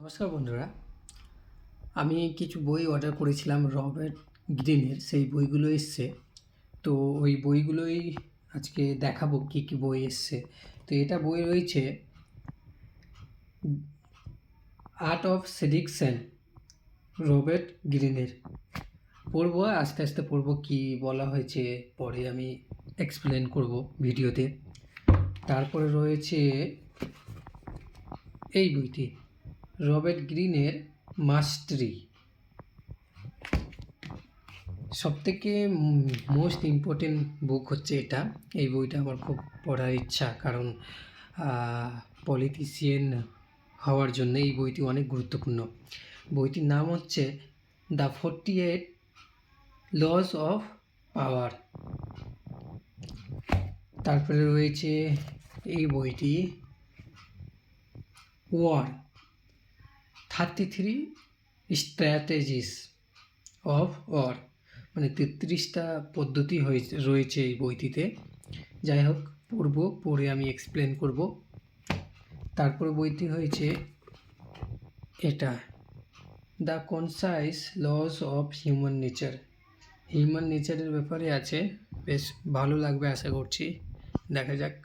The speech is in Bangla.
নমস্কার বন্ধুরা, আমি কিছু বই অর্ডার করেছিলাম রবার্ট গ্রিনের, সেই বইগুলো এসছে। তো ওই বইগুলোই আজকে দেখাবো কী কী বই এসছে। তো এটা বই রয়েছে আর্ট অফ সেডিকশন, রবার্ট গ্রিনের। পড়বো আস্তে আস্তে পড়বো, কী বলা হয়েছে পরে আমি এক্সপ্লেন করব ভিডিওতে। তারপরে রয়েছে এই বইটি, রবার্ট গ্রিনের মাস্টারি। সবথেকে মোস্ট ইম্পর্টেন্ট বুক হচ্ছে এটা। এই বইটা আমার খুব পড়ার ইচ্ছা, কারণ পলিটিশিয়ান হওয়ার জন্য এই বইটি অনেক গুরুত্বপূর্ণ। বইটির নাম হচ্ছে দ্য 48 লস অফ পাওয়ার। তারপরে রয়েছে এই বইটি, ওয়ার 33 স্ট্র্যাটেজিস অফ ওয়ার, মানে 33টা পদ্ধতি রয়েছে এই বইটিতে। যাই হোক, পড়ে আমি এক্সপ্লেন করব। তারপরে বইটি হয়েছে এটা, the concise laws of human nature. Human নেচারের ব্যাপারে আছে, বেশ ভালো লাগবে আশা করছি, দেখা যাক।